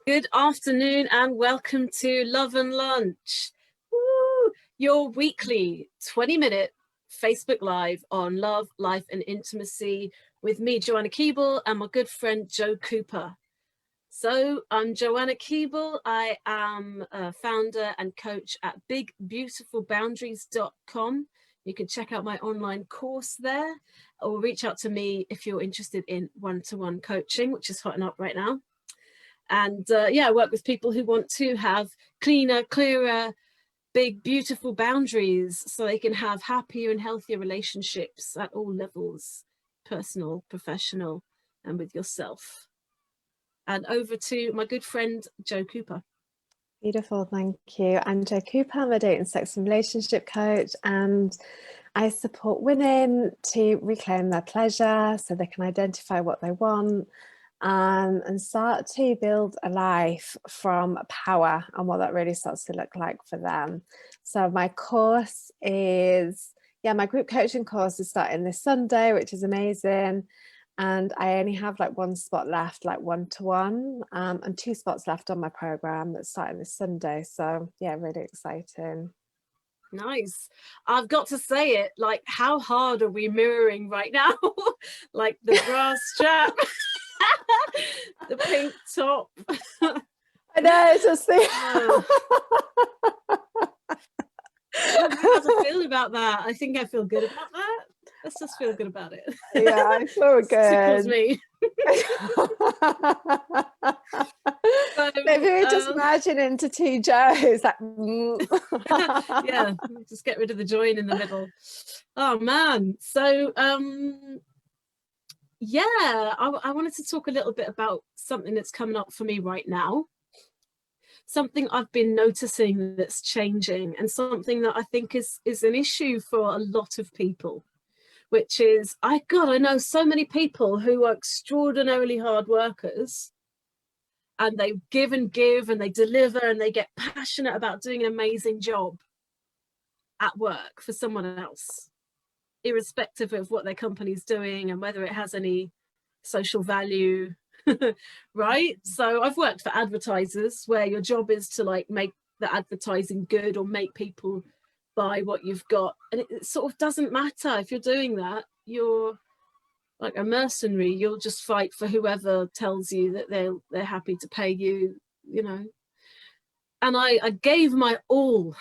Good afternoon and welcome to Love and Lunch, Woo! Your weekly 20-minute Facebook Live on love, life and intimacy with me, Joanna Keeble, and my good friend, Joe Cooper. So I'm Joanna Keeble. I am a founder and coach at bigbeautifulboundaries.com. You can check out my online course there, or reach out to me if you're interested in one-to-one coaching, which is hotting up right now. And yeah, I work with people who want to have cleaner, clearer, big, beautiful boundaries so they can have happier and healthier relationships at all levels, personal, professional, and with yourself. And over to my good friend, Joe Cooper. Beautiful, thank you. I'm Joe Cooper. I'm a dating, sex and relationship coach, and I support women to reclaim their pleasure so they can identify what they want and start to build a life from power and what that really starts to look like for them. So my course is, my group coaching course is starting this Sunday, which is amazing. And I only have like one spot left, like one-to-one, and 2 spots left on my program that's starting this Sunday. So yeah, really exciting. Nice. I've got to say it, like, how hard are we mirroring right now? Like the bra strap, the pink top. I know, it's just the How do I feel about that? I think I feel good about that. Let's just feel good about it. Yeah, I feel good. Tickles me. So, maybe we just merge it into 2 Joes. Like, yeah, just get rid of the join in the middle. Oh man. So yeah, I wanted to talk a little bit about something that's coming up for me right now. Something I've been noticing that's changing, and something that I think is an issue for a lot of people, which is, I know so many people who are extraordinarily hard workers, and they give and give and they deliver and they get passionate about doing an amazing job at work for someone else, irrespective of what their company's doing and whether it has any social value. Right? So I've worked for advertisers where your job is to like make the advertising good or make people buy what you've got, and it sort of doesn't matter if you're doing that. You're like a mercenary. You'll just fight for whoever tells you that they're happy to pay you, you know. And I gave my all.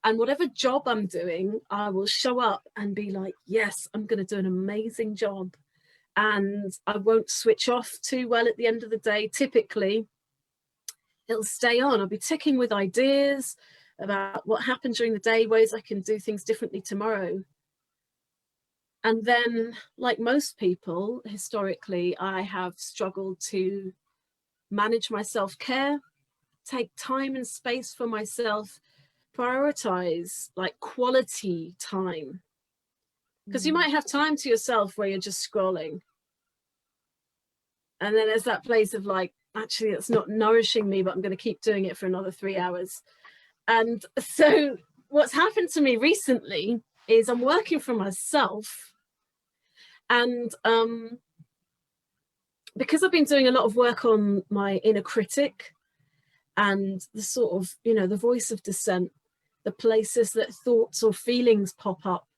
And whatever job I'm doing, I will show up and be like, yes, I'm going to do an amazing job. And I won't switch off too well at the end of the day. Typically, it'll stay on. I'll be ticking with ideas about what happened during the day, ways I can do things differently tomorrow. And then, like most people, historically, I have struggled to manage my self-care, take time and space for myself, prioritize like quality time. Because you might have time to yourself where you're just scrolling. And then there's that place of like, actually, it's not nourishing me, but I'm going to keep doing it for another 3 hours. And so what's happened to me recently is I'm working for myself. And because I've been doing a lot of work on my inner critic and the sort of, you know, the voice of dissent, the places that thoughts or feelings pop up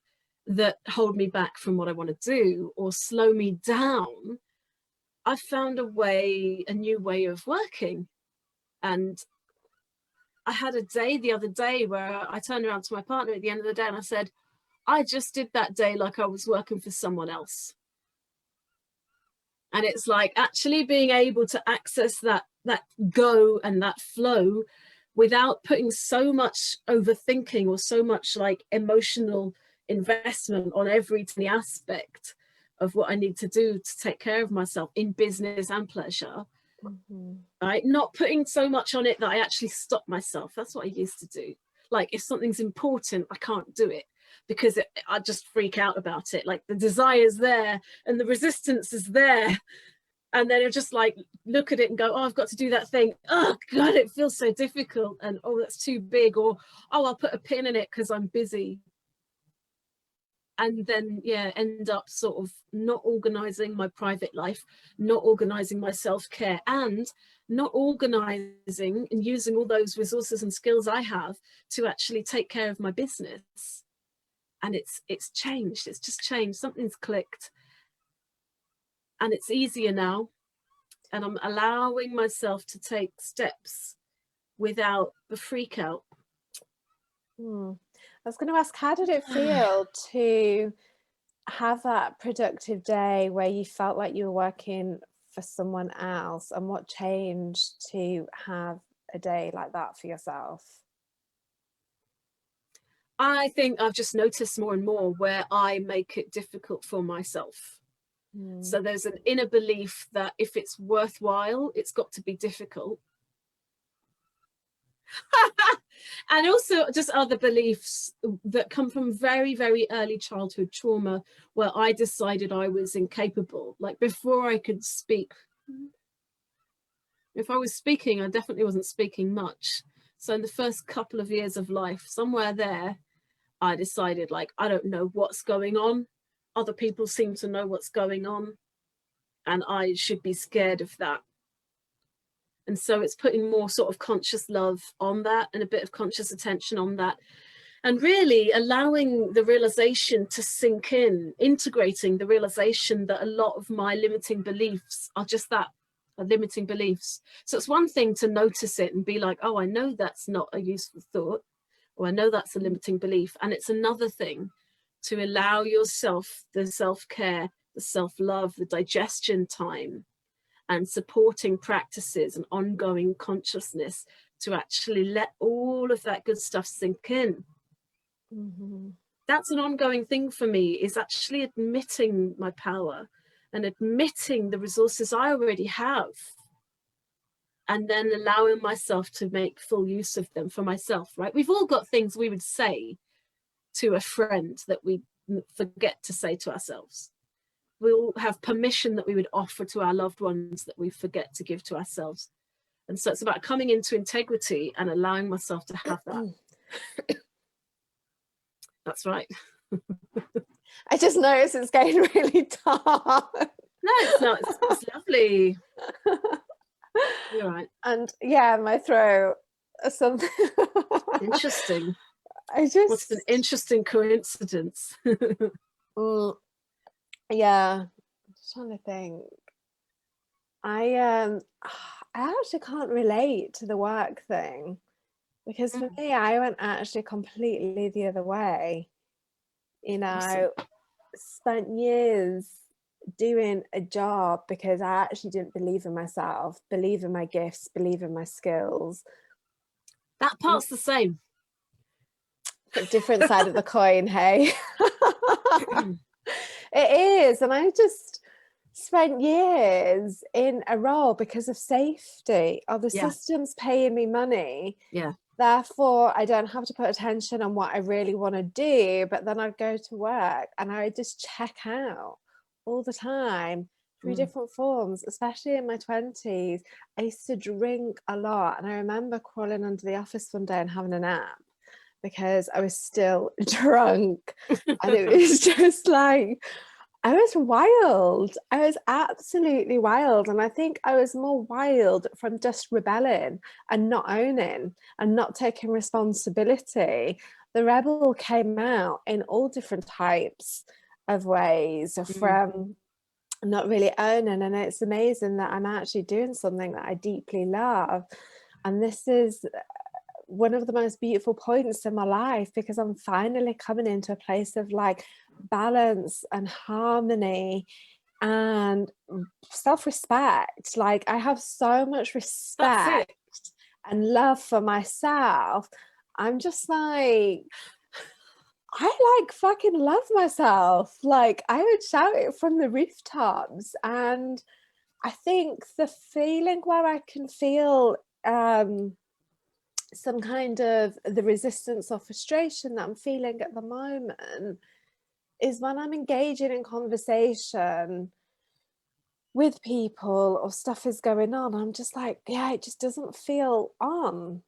that hold me back from what I want to do or slow me down, I've found a new way of working. And I had a day the other day where I turned around to my partner at the end of the day and I said, I just did that day like I was working for someone else. And it's like actually being able to access that go and that flow without putting so much overthinking or so much like emotional investment on every tiny aspect of what I need to do to take care of myself in business and pleasure. Right? Not putting so much on it that I actually stop myself. That's what I used to do. Like if something's important, I can't do it because I just freak out about it. Like the desire's there and the resistance is there. And then you just like look at it and go, oh, I've got to do that thing. Oh God, it feels so difficult. And oh, that's too big. Or, oh, I'll put a pin in it because I'm busy. And then, yeah, end up sort of not organizing my private life, not organizing my self-care, and not organizing and using all those resources and skills I have to actually take care of my business. And it's changed. It's just changed. Something's clicked. And it's easier now. And I'm allowing myself to take steps without the freak out. I was going to ask, how did it feel to have that productive day where you felt like you were working for someone else, and what changed to have a day like that for yourself? I think I've just noticed more and more where I make it difficult for myself. So there's an inner belief that if it's worthwhile, it's got to be difficult. And also just other beliefs that come from very, very early childhood trauma, where I decided I was incapable. Like before I could speak, if I was speaking, I definitely wasn't speaking much. So in the first couple of years of life, somewhere there, I decided, like, I don't know what's going on. Other people seem to know what's going on, and I should be scared of that. And so it's putting more sort of conscious love on that and a bit of conscious attention on that. And really allowing the realization to sink in, integrating the realization that a lot of my limiting beliefs are just that, are limiting beliefs. So it's one thing to notice it and be like, oh, I know that's not a useful thought, or I know that's a limiting belief. And it's another thing to allow yourself the self-care, the self-love, the digestion time, and supporting practices and ongoing consciousness to actually let all of that good stuff sink in. That's an ongoing thing for me, is actually admitting my power and admitting the resources I already have, and then allowing myself to make full use of them for myself, right? We've all got things we would say to a friend that we forget to say to ourselves. We all have permission that we would offer to our loved ones that we forget to give to ourselves. And so it's about coming into integrity and allowing myself to have that. That's right. I just noticed it's getting really dark. No, it's not. It's lovely. You're right. And yeah, my throat. Something Interesting. What's an interesting coincidence. Yeah, I'm just trying to think. I actually can't relate to the work thing, because for me, I went actually completely the other way. You know, Awesome. spent years doing a job because I actually didn't believe in myself, believe in my gifts, believe in my skills. That part's the same. But different side of the coin, hey? It is. And I just spent years in a role because of safety. Oh, the system's paying me money. Yeah. Therefore, I don't have to put attention on what I really want to do. But then I'd go to work and I just check out all the time through different forms, especially in my 20s. I used to drink a lot. And I remember crawling under the office one day and having a nap because I was still drunk. And it was just like, I was wild. I was absolutely wild. And I think I was more wild from just rebelling and not owning and not taking responsibility. The rebel came out in all different types of ways, from not really owning. And it's amazing that I'm actually doing something that I deeply love. And this is one of the most beautiful points in my life, because I'm finally coming into a place of like balance and harmony and self-respect. Like I have so much respect and love for myself. I'm just like, I like fucking love myself. Like I would shout it from the rooftops. And I think the feeling where I can feel some kind of the resistance or frustration that I'm feeling at the moment is when I'm engaging in conversation with people or stuff is going on. I'm just like, yeah, it just doesn't feel on.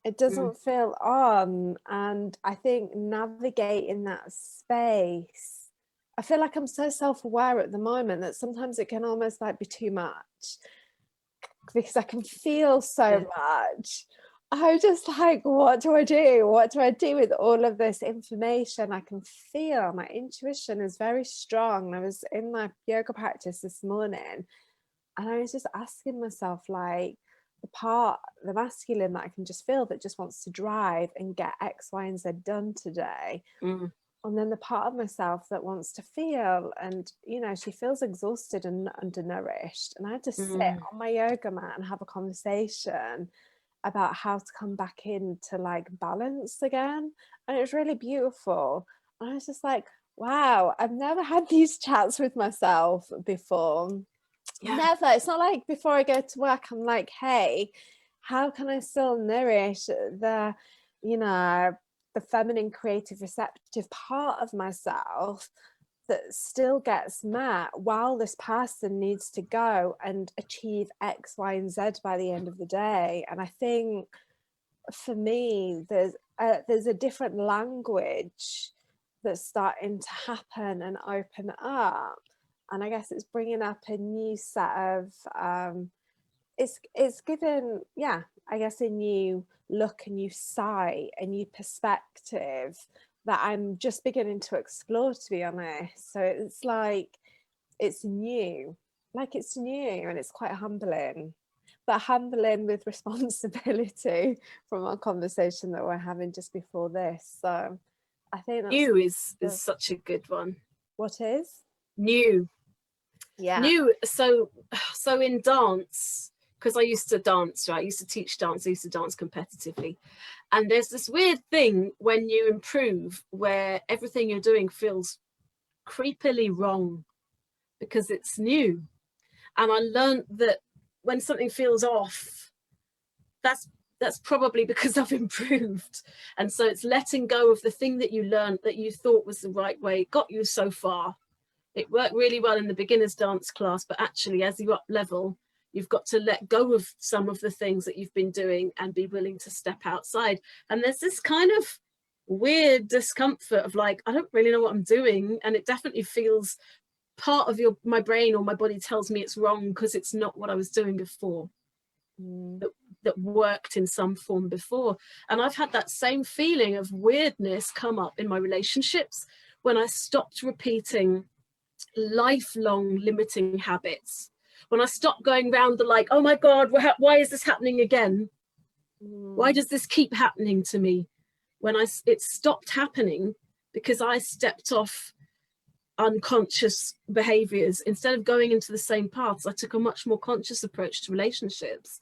It doesn't feel on. And I think navigating that space, I feel like I'm so self-aware at the moment that sometimes it can almost like be too much. because I can feel so much. I'm just like, what do I do? What do I do with all of this information? I can feel my intuition is very strong. I was in my yoga practice this morning and I was just asking myself, like, the masculine that I can just feel that just wants to drive and get X, Y, and Z done today. And then the part of myself that wants to feel, and you know, she feels exhausted and undernourished. And I had to sit on my yoga mat and have a conversation about how to come back into like balance again. And it was really beautiful. And I was just like, wow, I've never had these chats with myself before. Never. It's not like before I go to work, I'm like, hey, how can I still nourish the, you know, the feminine, creative, receptive part of myself that still gets met while this person needs to go and achieve X, Y, and Z by the end of the day. And I think for me, there's a different language that's starting to happen and open up. And I guess it's bringing up a new set of, it's given, yeah, I guess a new look, a new sight, a new perspective that I'm just beginning to explore, to be honest. So it's like, it's new, and it's quite humbling, but humbling with responsibility from our conversation that we're having just before this. So I think that's New is such a good one. What is? New. Yeah. New. So in dance, because I used to dance, right? I used to teach dance. I used to dance competitively. And there's this weird thing when you improve where everything you're doing feels creepily wrong because it's new. And I learned that when something feels off, that's probably because I've improved. And so it's letting go of the thing that you learned that you thought was the right way. It got you so far. It worked really well in the beginner's dance class, but actually as you up level, you've got to let go of some of the things that you've been doing and be willing to step outside. And there's this kind of weird discomfort of like, I don't really know what I'm doing. And it definitely feels part of my brain or my body tells me it's wrong because it's not what I was doing before. That worked in some form before. And I've had that same feeling of weirdness come up in my relationships when I stopped repeating lifelong limiting habits. When I stopped going around the like, oh my God, why is this happening again? Why does this keep happening to me? When it stopped happening because I stepped off unconscious behaviors. Instead of going into the same paths, I took a much more conscious approach to relationships.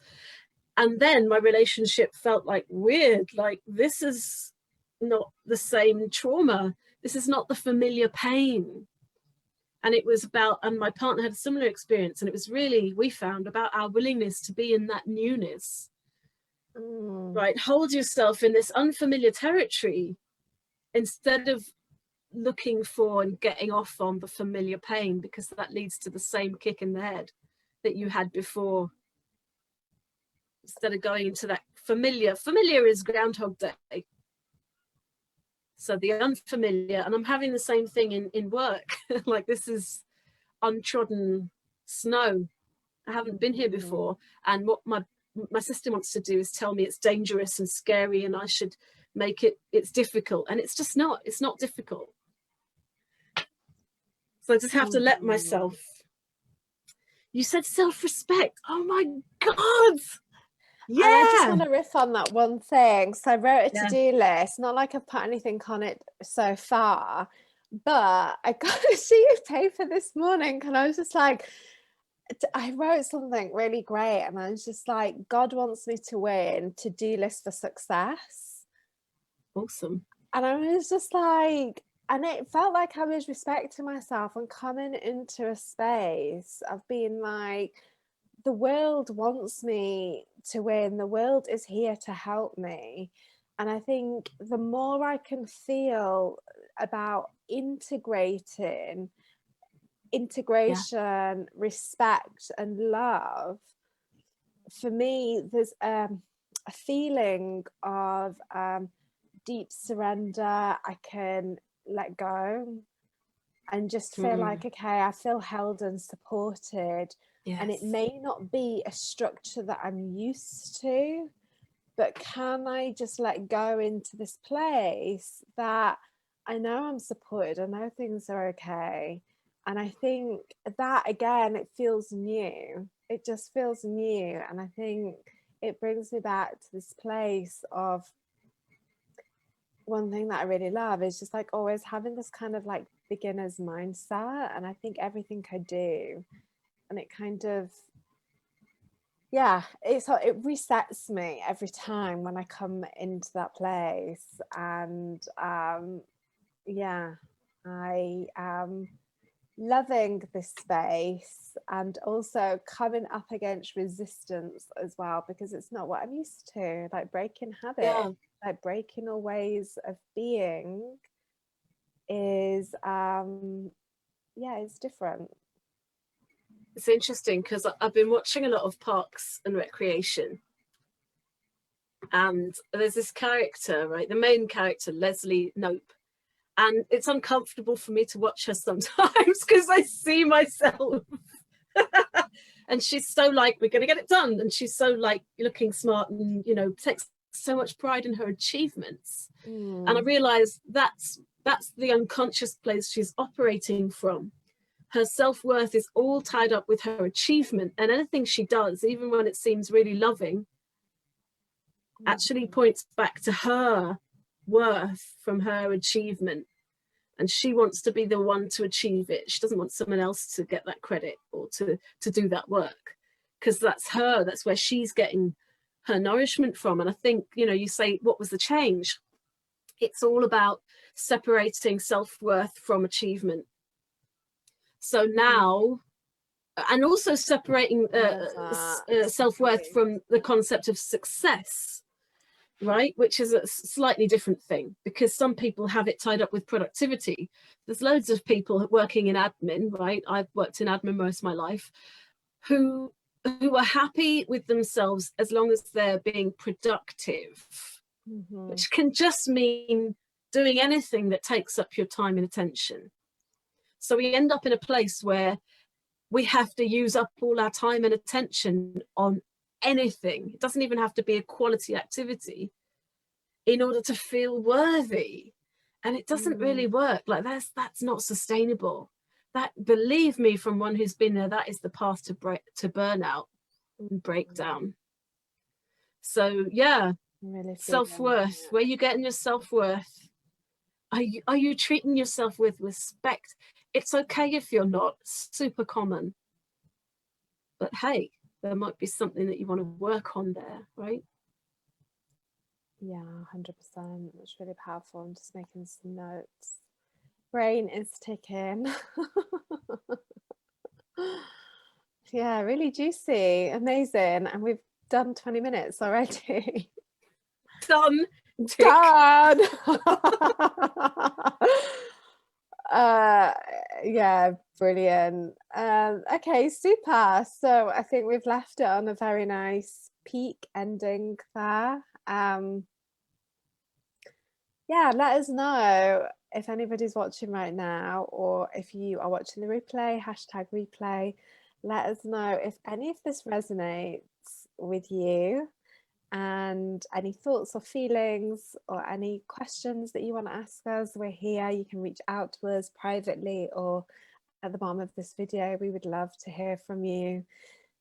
And then my relationship felt like weird, like this is not the same trauma. This is not the familiar pain. And it was about, and my partner had a similar experience, and it was really, we found, about our willingness to be in that newness. Right? Hold yourself in this unfamiliar territory instead of looking for and getting off on the familiar pain, because that leads to the same kick in the head that you had before. Instead of going into that familiar is Groundhog Day. So the unfamiliar, and I'm having the same thing in work. Like this is untrodden snow. I haven't been here before. And what my sister wants to do is tell me it's dangerous and scary and I should make it's difficult. And it's just not, it's not difficult. So I just have to let myself. You said self-respect. Oh my God. Yeah. And I just want to riff on that one thing. So I wrote a to-do list, not like I've put anything on it so far, but I got a sheet of paper this morning and I was just like, I wrote something really great and I was just like, God wants me to win, to-do list for success. Awesome. And I was just like, and it felt like I was respecting myself and coming into a space of being like, the world wants me to win. The world is here to help me. And I think the more I can feel about integration, respect and love, for me, there's a feeling of deep surrender. I can let go and just feel like, okay, I feel held and supported And it Yes. may not be a structure that I'm used to, but can I just let go into this place that I know I'm supported, I know things are okay. And I think that, again, it feels new. It just feels new. And I think it brings me back to this place of, one thing that I really love is just like always having this kind of like beginner's mindset. And I think everything I do, and it kind of, yeah, it resets me every time when I come into that place. And yeah, I am loving this space, and also coming up against resistance as well, because it's not what I'm used to, like breaking habit, Yeah. like breaking all ways of being is yeah, it's different. It's interesting because I've been watching a lot of Parks and Recreation, and there's this character, right? The main character, Leslie Knope. And it's uncomfortable for me to watch her sometimes because I see myself. And she's so like, we're going to get it done. And she's so like looking smart and, you know, takes so much pride in her achievements. And I realized that's the unconscious place she's operating from. Her self-worth is all tied up with her achievement, and anything she does, even when it seems really loving, actually points back to her worth from her achievement. And she wants to be the one to achieve it. She doesn't want someone else to get that credit or to do that work, because that's her, that's where she's getting her nourishment from. And I think, you know, you say, what was the change? It's all about separating self-worth from achievement. So now, and also separating self-worth from the concept of success, right? Which is a slightly different thing, because some people have it tied up with productivity. There's loads of people working in admin, right? I've worked in admin most of my life, who are happy with themselves as long as they're being productive, which can just mean doing anything that takes up your time and attention. So we end up in a place where we have to use up all our time and attention on anything. It doesn't even have to be a quality activity in order to feel worthy. And it doesn't really work. Like that's not sustainable. That, believe me, from one who's been there, that is the path to burnout and breakdown. So yeah, really self-worth, where you getting your self-worth? Are you treating yourself with respect? It's okay if you're not, super common. But hey, there might be something that you want to work on there, right? Yeah, 100%. It's really powerful. I'm just making some notes. Brain is ticking. Yeah, really juicy, amazing. And we've done 20 minutes already. Done. Done. Yeah, brilliant. Okay, super. So I think we've left it on a very nice peak ending there. Yeah, let us know if anybody's watching right now, or if you are watching the replay, #replay. Let us know if any of this resonates with you, and any thoughts or feelings or any questions that you want to ask us. We're here. You can reach out to us privately or at the bottom of this video. We would love to hear from you.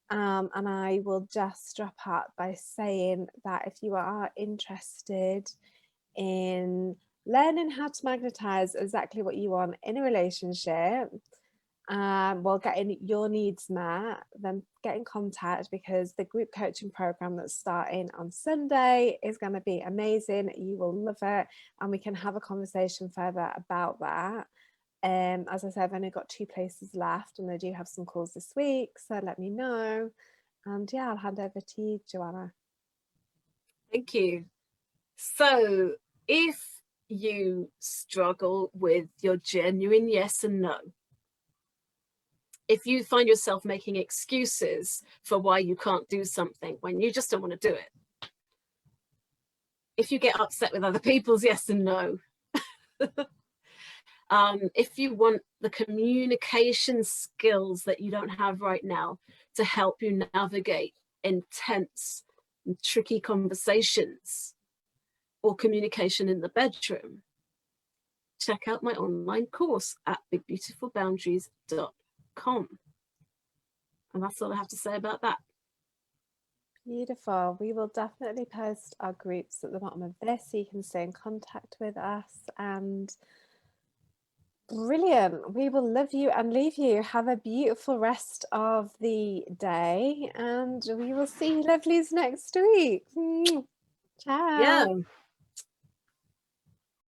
And I will just wrap up by saying that if you are interested in learning how to magnetize exactly what you want in a relationship, while getting your needs met, then get in contact, because the group coaching program that's starting on Sunday is going to be amazing. You will love it, and we can have a conversation further about that. As I said, I've only got 2 places left, and I do have some calls this week, so let me know. And yeah, I'll hand over to you, Joanna. Thank you. So if you struggle with your genuine yes and no, if you find yourself making excuses for why you can't do something when you just don't want to do it, if you get upset with other people's yes and no, if you want the communication skills that you don't have right now to help you navigate intense and tricky conversations or communication in the bedroom, check out my online course at bigbeautifulboundaries.com. And that's all I have to say about that. Beautiful. We will definitely post our groups at the bottom of this so you can stay in contact with us. And brilliant. We will love you and leave you. Have a beautiful rest of the day, and we will see you lovelies next week. Ciao. Yeah.